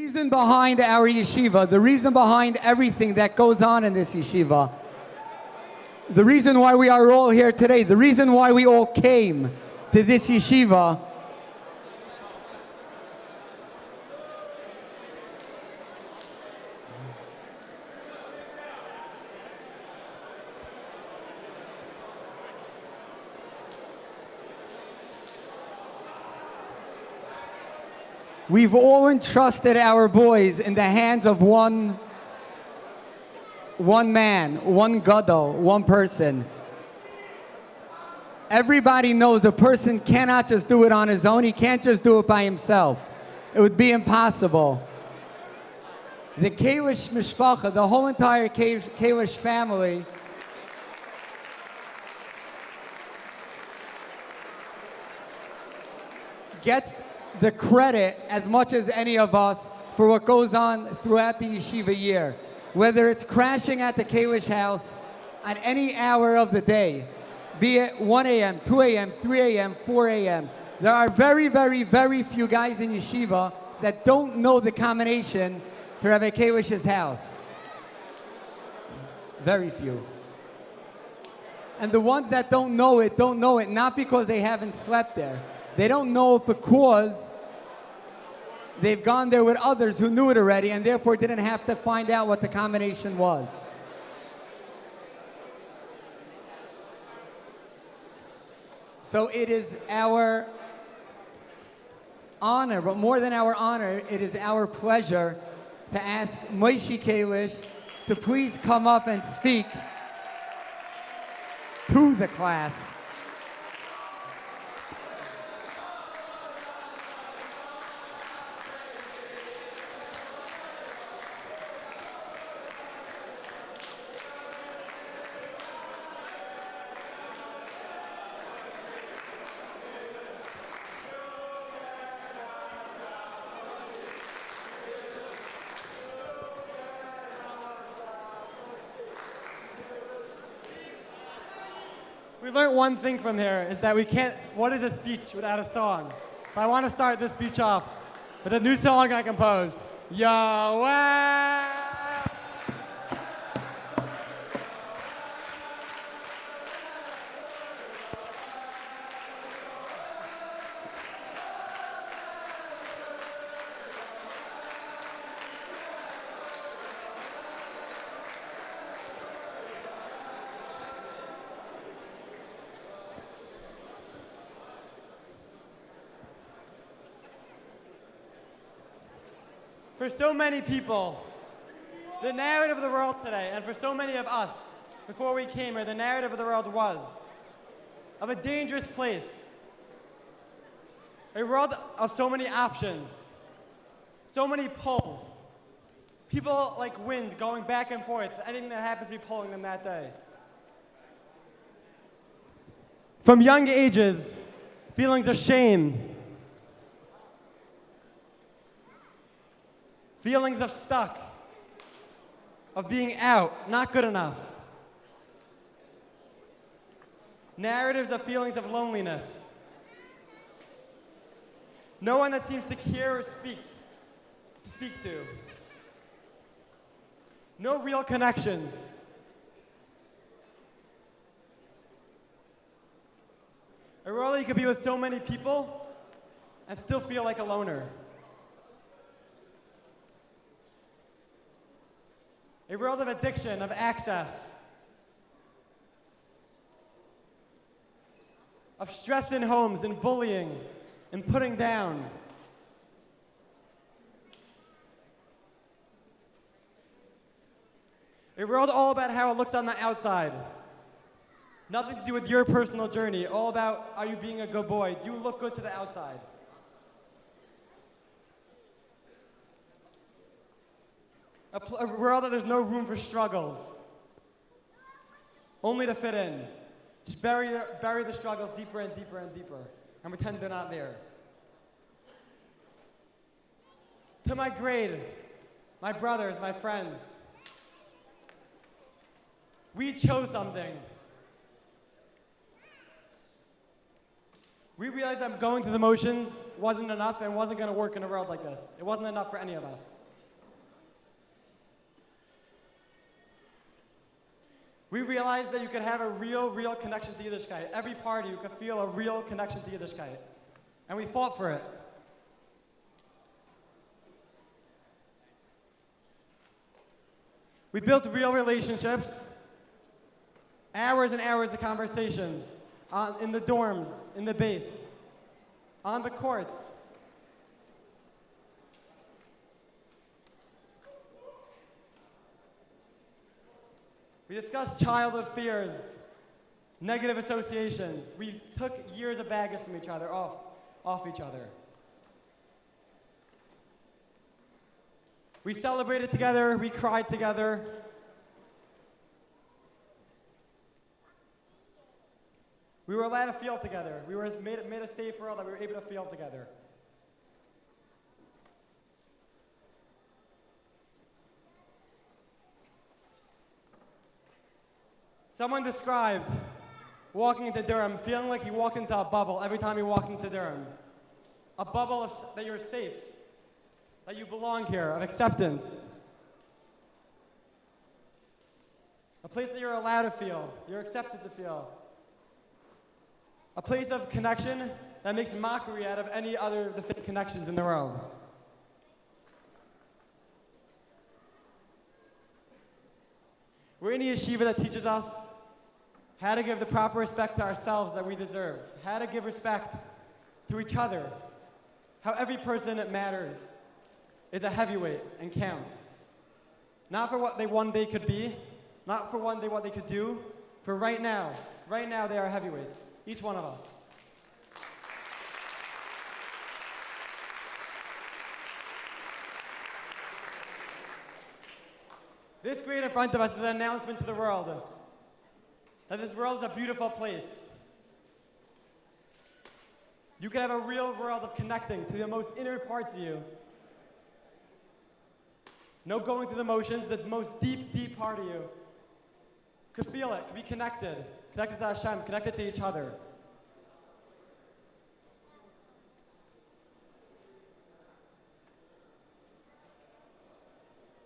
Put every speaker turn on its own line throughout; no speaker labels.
reason behind our yeshiva, the reason behind everything that goes on in this yeshiva, the reason why we are all here today, the reason why we all came to this yeshiva we've all entrusted our boys in the hands of one man, one gadol, one person. Everybody knows a person cannot just do it on his own. He can't just do it by himself. It would be impossible. The Kalish mishpacha, the whole entire Kalish family, gets the credit as much as any of us for what goes on throughout the yeshiva year. Whether it's crashing at the Kalish house at any hour of the day, be it 1 a.m., 2 a.m., 3 a.m., 4 a.m. There are very, very, very few guys in yeshiva that don't know the combination to Rabbi Kalish's house. Very few. And the ones that don't know it not because they haven't slept there. They don't know it because they've gone there with others who knew it already and therefore didn't have to find out what the combination was. So it is our honor, but more than our honor, it is our pleasure to ask Moishy Kalish to please come up and speak to the class.
We learned one thing from here, is that we can't, what is a speech without a song? So I want to start this speech off with a new song I composed. Yahweh! For so many people, the narrative of the world today, and for so many of us, before we came here, the narrative of the world was of a dangerous place. A world of so many options, so many pulls. People like wind going back and forth, anything that happens to be pulling them that day. From young ages, feelings of shame, feelings of stuck, of being out, not good enough. Narratives of feelings of loneliness. No one that seems to care or speak to. No real connections. A world where you could be with so many people and still feel like a loner. A world of addiction, of access, of stress in homes and bullying and putting down. A world all about how it looks on the outside. Nothing to do with your personal journey, all about are you being a good boy? Do you look good to the outside? A world that there's no room for struggles, only to fit in. Just bury the struggles deeper and deeper and deeper, and pretend they're not there. To my grade, my brothers, my friends, we chose something. We realized that going through the motions wasn't enough and wasn't going to work in a world like this. It wasn't enough for any of us. We realized that you could have a real connection to Yiddishkeit. Every party, you could feel a real connection to Yiddishkeit. And we fought for it. We built real relationships, hours and hours of conversations in the dorms, in the base, on the courts. We discussed childhood fears, negative associations. We took years of baggage from each other, off each other. We celebrated together, we cried together. We were allowed to feel together. We were made a safe world that we were able to feel together. Someone described walking into Durham, feeling like he walked into a bubble every time he walked into Durham. A bubble that you're safe, that you belong here, of acceptance. A place that you're allowed to feel, you're accepted to feel. A place of connection that makes mockery out of any other of the fake connections in the world. We're in a yeshiva that teaches us how to give the proper respect to ourselves that we deserve, how to give respect to each other, how every person that matters is a heavyweight and counts. Not for what they one day could be, not for one day what they could do, for right now they are heavyweights, each one of us. This grade in front of us is an announcement to the world that this world is a beautiful place. You can have a real world of connecting to the most inner parts of you. No going through the motions, the most deep part of you. Could feel it, could be connected to Hashem, connected to each other.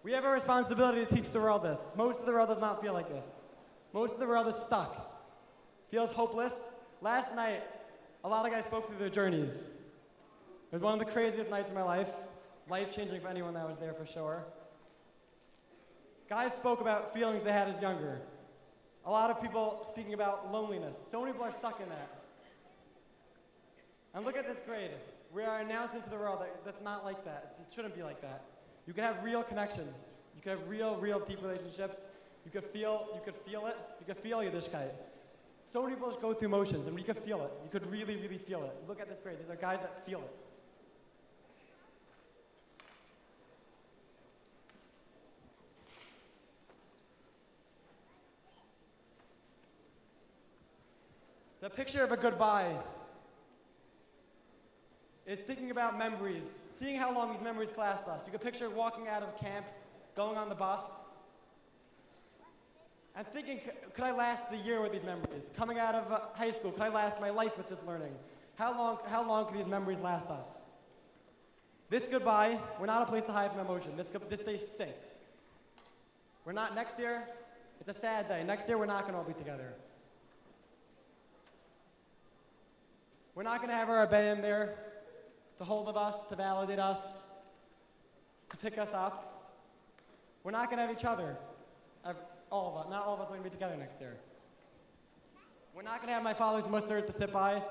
We have a responsibility to teach the world this. Most of the world does not feel like this. Most of the world is stuck, feels hopeless. Last night, a lot of guys spoke through their journeys. It was one of the craziest nights of my life. Life-changing for anyone that was there for sure. Guys spoke about feelings they had as younger. A lot of people speaking about loneliness. So many people are stuck in that. And look at this grade. We are announcing to the world that that's not like that. It shouldn't be like that. You can have real connections. You can have real deep relationships. You could feel it. You could feel Yiddishkeit. So many people just go through motions, and you could feel it. You could really feel it. Look at this grade. These are guys that feel it. The picture of a goodbye is thinking about memories, seeing how long these memories last us. You can picture walking out of camp, going on the bus, and thinking, could I last the year with these memories? Coming out of high school, could I last my life with this learning? How long can these memories last us? This goodbye, we're not a place to hide from emotion. This day stinks. We're not next year. It's a sad day. Next year, we're not going to all be together. We're not going to have our Abayim there to hold of us, to validate us, to pick us up. We're not going to have each other. All of us. Not all of us are going to be together next year. We're not going to have my father's mustard to sit by,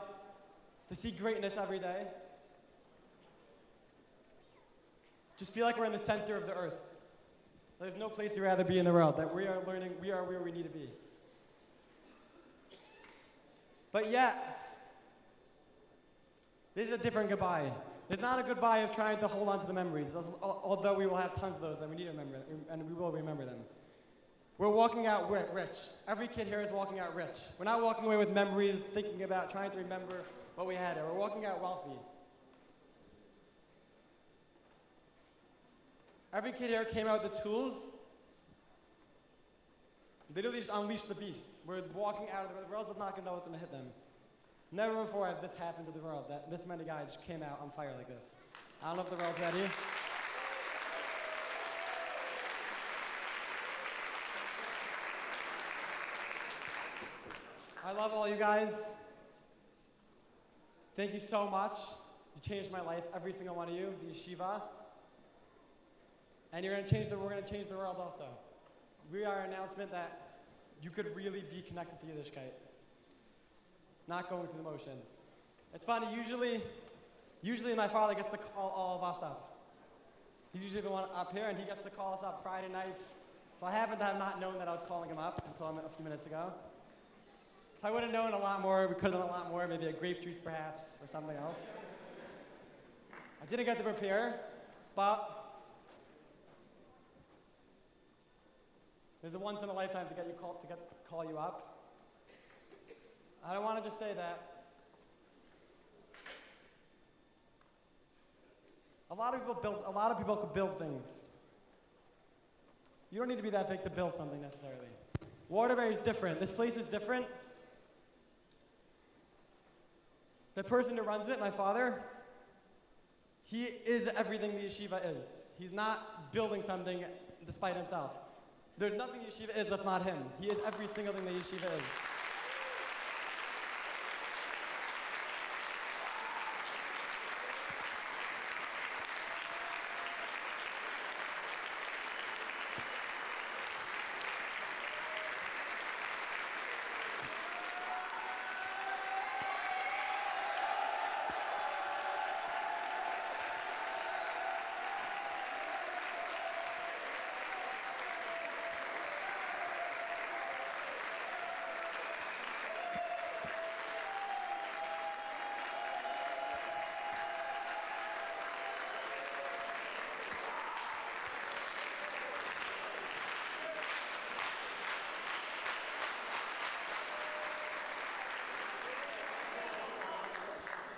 to see greatness every day. Just feel like we're in the center of the earth. There's no place we'd rather be in the world, that we are learning, we are where we need to be. But yet, this is a different goodbye. It's not a goodbye of trying to hold on to the memories, although we will have tons of those and we need to remember them, and we will remember them. We're walking out rich. Every kid here is walking out rich. We're not walking away with memories, thinking about, trying to remember what we had. We're walking out wealthy. Every kid here came out with the tools. They literally just unleashed the beast. We're walking out of the world is not going to know what's going to hit them. Never before has this happened to the world, that this many guys just came out on fire like this. I don't know if the world's ready. I love all you guys. Thank you so much. You changed my life, every single one of you, the yeshiva. And we're going to change the world also. We are an announcement that you could really be connected to Yiddishkeit. Not going through the motions. It's funny, usually my father gets to call all of us up. He's usually the one up here, and he gets to call us up Friday nights. So I happen to have not known that I was calling him up until a few minutes ago. If I would have known a lot more, we could have done a lot more, maybe a grape juice perhaps, or something else. I didn't get to prepare, but there's a once in a lifetime to call you up. I want to just say that a lot of people could build things. You don't need to be that big to build something necessarily. Waterbury is different. This place is different. The person who runs it, my father, he is everything the yeshiva is. He's not building something despite himself. There's nothing the yeshiva is that's not him. He is every single thing the yeshiva is.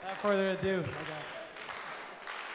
Without further ado,